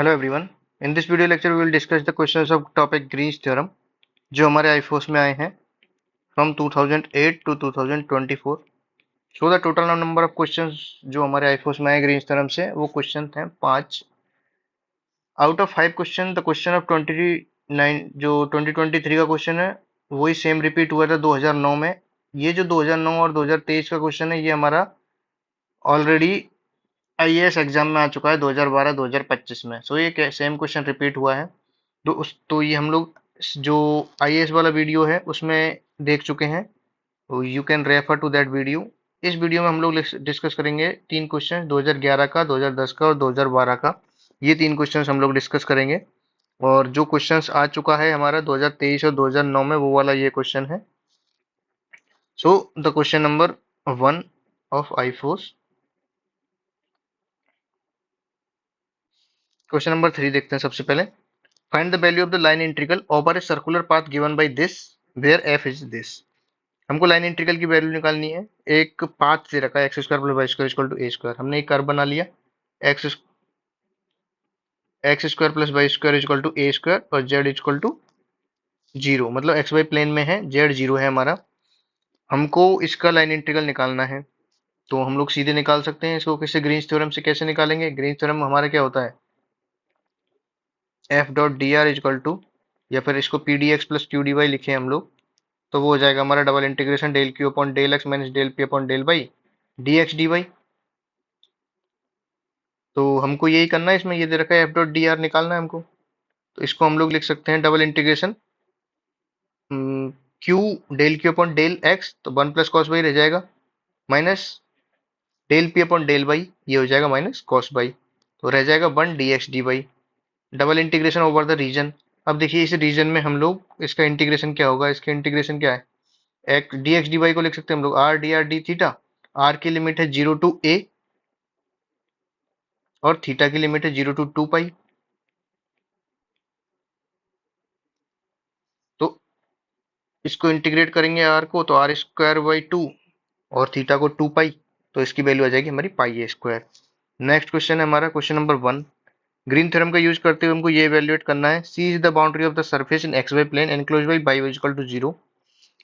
Hello everyone. In this video lecture we will discuss the questions of topic Green's theorem जो हमारे IFoS में आए हैं from 2008 to 2024। So the total number of questions जो हमारे IFoS में आए ग्रीन्स थ्योरम से वो क्वेश्चन हैं 5। Out of 5 question the question of 29 जो 2023 का क्वेश्चन है वही सेम रिपीट हुआ था 2009 में। ये जो 2009 और 2023 का क्वेश्चन है ये हमारा ऑलरेडी आईएएस एग्जाम में आ चुका है 2012-2025 में। सो ये सेम क्वेश्चन रिपीट हुआ है। तो ये हम लोग जो आईएएस वाला वीडियो है उसमें देख चुके हैं। तो you can refer to that video. इस वीडियो में हम लोग डिस्कस करेंगे तीन क्वेश्चन 2011 का, 2010 का और 2012 का। ये तीन क्वेश्चंस हम लोग डिस्कस करेंगे। और जो क्वेश्चंस आ चुका है हमारा 2023 और 2009 में वो वाला ये क्वेश्चन है। So the question number 1 of IFoS. Question number 3 देखते हैं सबसे पहले। Find the value of the line integral over a circular path given by this where F is this. हमको लाइन इंटीग्रल की वैल्यू निकालनी है। एक पाथ दे रखा है x square plus y square equal to a square. हमने एक कर्व बना लिया। X x square plus y square equal to a square और जेड इक्वल टू जीरो, मतलब एक्स वाई प्लेन में है, जेड जीरो है हमारा। हमको इसका लाइन इंटीग्रल निकालना है। तो हम लोग सीधे निकाल सकते हैं इसको। किससे? ग्रीन्स थ्योरम से। कैसे निकालेंगे? ग्रीन्स थ्योरम हमारा क्या होता है? F dot D R equal to, या फिर इसको P D X plus Q D Y लिखे हम लोग, तो वो हो जाएगा हमारा double integration del Q upon del X minus del P upon del Y D X D Y. तो हमको यही करना है। इसमें ये दे रखा है एफ डॉट डी आर निकालना है हमको। तो इसको हम लोग लिख सकते हैं double integration Q del Q upon del X, तो वन प्लस कॉस बाई रह जाएगा, minus del P upon del Y, ये हो जाएगा माइनस कॉस बाई, तो रह जाएगा one D X D Y. Double integration over the region. अब देखिए इस रीजन में हम लोग इसका इंटीग्रेशन क्या होगा? इसका इंटीग्रेशन क्या है? एक डी एक्स डी वाई को लिख सकते हैं हम लोग आर डी थीटा। आर की लिमिट है 0 टू ए और थीटा की लिमिट है 0 टू 2 पाई। तो इसको इंटीग्रेट करेंगे आर को, तो आर स्क्वायर बाई 2 और थीटा को 2 पाई, तो इसकी वैल्यू आ जाएगी हमारी pi a square. Next question है हमारा क्वेश्चन नंबर 1। ग्रीन थ्योरम का यूज करते हुए हमको ये इवेल्युएट करना है। C is the boundary of the surface in x y plane enclose by y equal to 0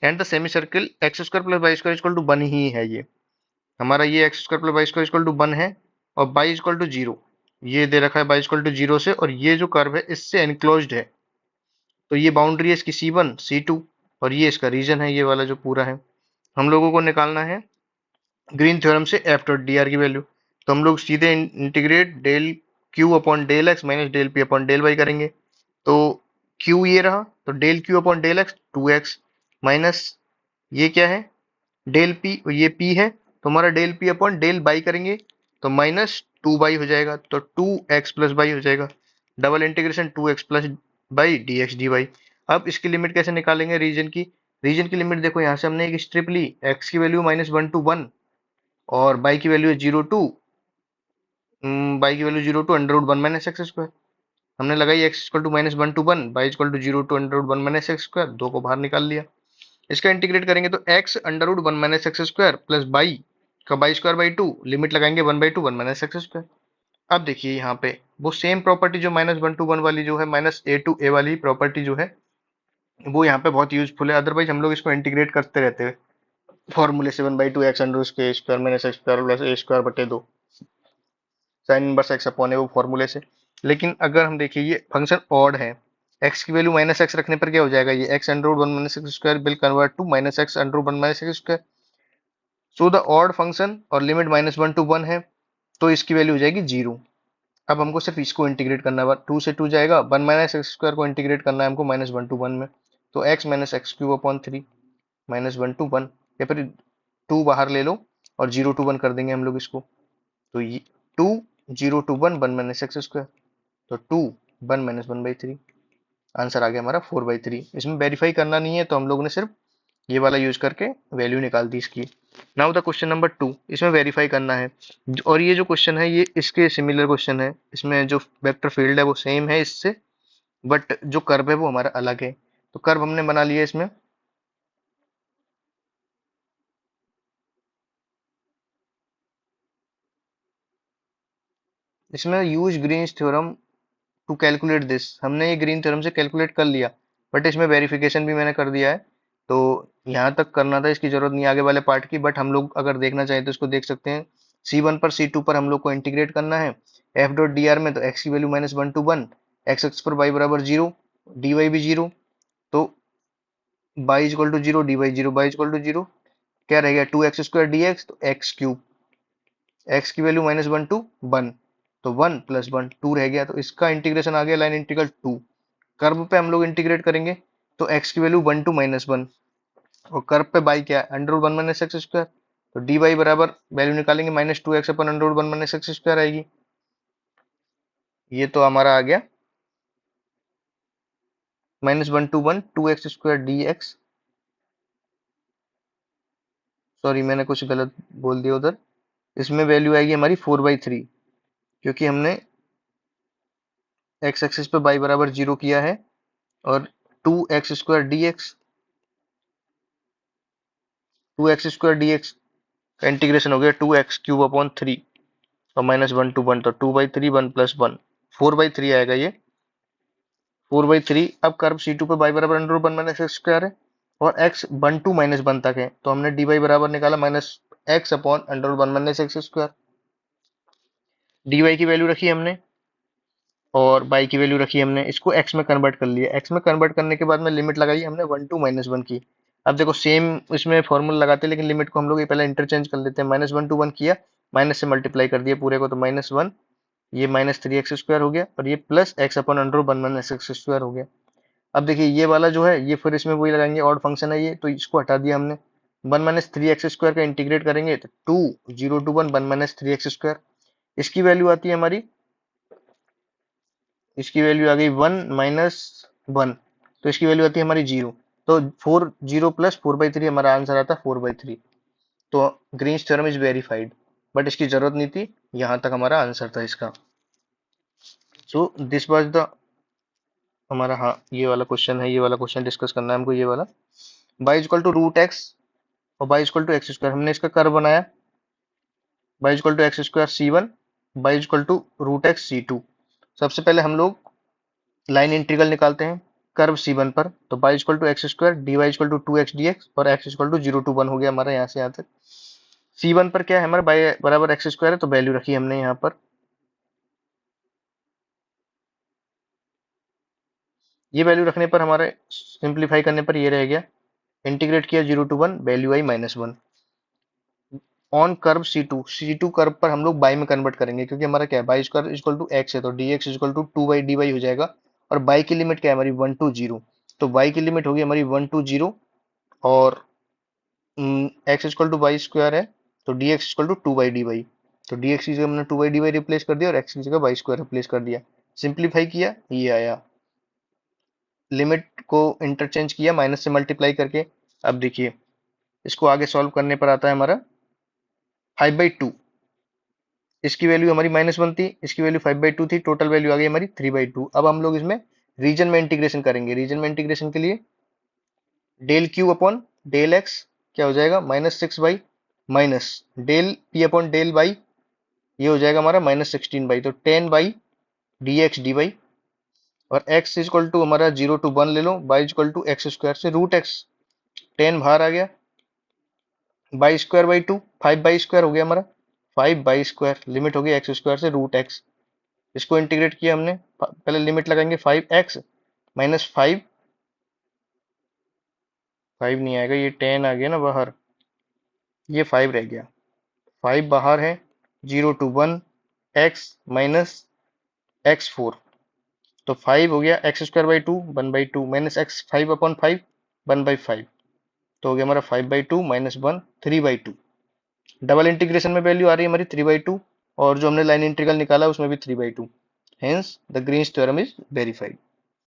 and the semi circle x square plus y square equal to 1 ही है। ये हमारा ये x square plus y square equal to 1 है और by equal to 0 ये दे रखा है बाई इक्वल टू 0 से, और ये जो कर्व है इससे एनक्लोज्ड है। तो ये बाउंड्री है इसकी C1 C2 और ये इसका रीजन है, ये वाला जो पूरा है। हम लोगों को निकालना है ग्रीन थ्योरम से एफ डॉट डी आर की वैल्यू। तो हम लोग सीधे integrate del Q upon del X minus del P upon del Y करेंगे। तो क्यू ये रहा, तो del Q upon del X 2x minus ये क्या है? डेल पी, ये पी है, तो हमारा del P upon del Y करेंगे तो माइनस 2 बाई हो जाएगा, तो 2x प्लस बाई हो जाएगा। Double integration 2x plus y D X D Y. अब इसकी लिमिट कैसे निकालेंगे रीजन की? रीजन की लिमिट देखो, यहाँ से हमने एक स्ट्रिप ली, x की वैल्यू -1 to 1 और बाई की वैल्यू है 0 टू बाई की value 0 to under root one minus x square. हमने लगाई x equal to -1 to 1, y equal to 0 to under root one minus x square, दो को बाहर निकाल लिया। इसका इंटीग्रेट करेंगे तो x under root one minus x square plus by का by square by two, limit लगाएंगे 1/2 वन माइनस एक्स स्क्वायर। अब देखिए यहाँ पे वो सेम प्रॉपर्टी जो -1 to 1 वाली जो है, माइनस ए टू ए वाली प्रॉपर्टी जो है, वो यहाँ पे बहुत यूजफुल है। अदरवाइज हम लोग इसको इंटीग्रेट करते रहते हैं फॉर्मूले से, 1/2 एक्स अंडर उसके square minus x square plus a square बटे दो साइन इनवर्स एक्स अपॉन है वो फॉर्मूले से। लेकिन अगर हम देखिए ये फंक्शन ऑड है, एक्स की वैल्यू माइनस एक्स रखने पर क्या हो जाएगा? ये X under root one minus x square will convert to minus X under root one minus x square. So the odd function और लिमिट -1 to 1 है, तो इसकी वैल्यू हो जाएगी 0। अब हमको सिर्फ इसको इंटीग्रेट करना है, 2 से 2 जाएगा, वन माइनस एक्स स्क्वायर को इंटीग्रेट करना है हमको -1 to 1 में, तो x minus x cube upon 3 -1 to 1, या फिर 2 बाहर ले लो और 0 to 1 कर देंगे हम लोग इसको। तो ये 2 0 to 1 1 माइनस एक्स स्क्वायर, तो 2 1 - 1/3। आंसर आ गया हमारा 4/3। इसमें वेरीफाई करना नहीं है, तो हम लोग ने सिर्फ ये वाला यूज करके वैल्यू निकाल दी इसकी। नाउ द क्वेश्चन नंबर 2, इसमें वेरीफाई करना है। और ये जो क्वेश्चन है ये इसके सिमिलर क्वेश्चन है। इसमें जो वेक्टर फील्ड है वो सेम है इससे, बट जो कर्व है वो हमारा अलग है। तो कर्व हमने बना लिया इसमें। इसमें use Green's theorem to calculate this, हमने ये ग्रीन थ्योरम से कैलकुलेट कर लिया, बट इसमें वेरिफिकेशन भी मैंने कर दिया है। तो यहाँ तक करना था, इसकी जरूरत नहीं आगे वाले पार्ट की, बट हम लोग अगर देखना चाहें तो इसको देख सकते हैं। C1 पर C2 पर हम लोग को इंटीग्रेट करना है एफ डॉट डी आर में, तो एक्स की वैल्यू -1 to 1, एक्स एक्स पर y बराबर 0, dy भी 0, तो y equal to 0, dy 0, y equal to 0, क्या रहेगा 2x² dx, तो एक्स क्यूब, एक्स की वैल्यू -1 to 1, तो 1 + 1 2 रह गया, तो इसका इंटीग्रेशन आ गया लाइन इंटीग्रल 2। कर्व पे हम लोग इंटीग्रेट करेंगे तो x की वैल्यू 1 to -1, और कर्व पे बाई क्या है √1 - x², तो dy बराबर वैल्यू निकालेंगे -2x अपन √1 - x² आएगी। ये तो हमारा आ गया -1 to 1 2x² dx, सॉरी मैंने कुछ गलत बोल दिया उधर, इसमें वैल्यू आएगी हमारी 4/3, क्योंकि हमने x एक्सिस पे y बराबर 0 किया है, और 2x² dx, 2x² dx का इंटीग्रेशन हो गया 2x³ / 3, और -1 to 1, तो 2/3 1 + 1 4/3 आएगा ये 4/3। अब कर्व C2 पे y बराबर √1 - x² है, और x 1 to -1 तक है, तो हमने dy बराबर निकाला -x/√1 - x²। dy की वैल्यू रखी हमने और y की वैल्यू रखी हमने, इसको x में कन्वर्ट कर लिया। x में कन्वर्ट करने के बाद में लिमिट लगाई हमने 1 to -1 की। अब देखो सेम इसमें फॉर्मूला लगाते हैं, लेकिन लिमिट को हम लोग ये पहले इंटरचेंज कर लेते हैं। -1 to 1 किया, माइनस से मल्टीप्लाई कर दिया पूरे को, तो -1, ये -3x² हो गया, और ये प्लस x/√1 - x² हो गया। अब देखिए ये वाला जो है, ये फिर इसमें वही लगाएंगे, ऑड फंक्शन है ये, तो इसको हटा दिया हमने। 1 - 3x² का इंटीग्रेट करेंगे तो 2 0 to 1 1 - 3x², इसकी वैल्यू आती है हमारी, इसकी वैल्यू आ गई 1 - 1, तो इसकी वैल्यू आती है हमारी 0, तो 4 0 + 4/3 हमारा आंसर आता है 4/3। तो Green's theorem is verified, but इसकी जरूरत नहीं थी, यहाँ तक हमारा आंसर था इसका। सो दिस वाज द हमारा, हाँ ये वाला क्वेश्चन है, ये वाला क्वेश्चन डिस्कस करना है हमको, ये वाला y इक्वल टू √x और y इक्वल टू x², हमने इसका कर्व बनाया y equal to x² C1, y equal to √x C2। सबसे पहले हम लोग लाइन इंटीग्रल निकालते हैं कर्व C1 पर, तो y equal to x², dy equal to 2x dx, और x इक्वल टू 0 to 1 हो गया हमारा यहाँ से यहाँ तक। C1 पर क्या है हमारा y बराबर x² है, तो वैल्यू रखी हमने यहाँ पर, ये वैल्यू रखने पर हमारे सिंप्लीफाई करने पर ये रह गया, इंटीग्रेट किया 0 to 1, value I -1। On curve C2 curve पर हम लोग बाई में कन्वर्ट करेंगे, क्योंकि हमारा क्या है y square equal to X है, तो dx इक्वल टू 2/dy हो जाएगा, और बाई की लिमिट क्या है हमारी 1 to 0, तो y की लिमिट होगी हमारी 1 to 0, और x इक्वल टू y² है, तो dx इक्वल टू 2/dy, तो dx की जगह हमने 2/dy रिप्लेस कर दिया, और x की जगह y² रिप्लेस कर दिया, सिंप्लीफाई किया, ये आया। लिमिट को इंटरचेंज किया माइनस से मल्टीप्लाई करके। अब देखिए इसको आगे सॉल्व करने पर आता है हमारा 5/2, इसकी वैल्यू हमारी -1 थी, इसकी वैल्यू 5/2 थी, टोटल वैल्यू आ गई हमारी 3/2। अब हम लोग इसमें रीजन में इंटीग्रेशन करेंगे, रीजन में इंटीग्रेशन के लिए del Q upon del X क्या हो जाएगा -6/, minus del P upon del Y, ये हो जाएगा हमारा -16/, तो 10/dx/dy, और x इक्वल टू हमारा 0 to 1 ले लो, y इक्वल टू x² से √x, 10 बाहर आ गया, y²/2, 5/2 हो गया हमारा, 5/2 लिमिट हो गई x² से √x, इसको इंटीग्रेट किया हमने, पहले लिमिट लगाएंगे 5x -5, 5 नहीं आएगा, ये 10 आ गया ना बाहर, ये 5 रह गया, 5 बाहर है, 0 to 1 x -x4, तो 5 हो गया x²/2 1/2 माइनस x 5/5 1/5, तो हो गया हमारा 5/2 -1 3/2। डबल इंटीग्रेशन में वैल्यू आ रही है हमारी 3/2, और जो हमने लाइन इंटीग्रल निकाला उसमें भी 3/2, hence the Green's theorem is verified.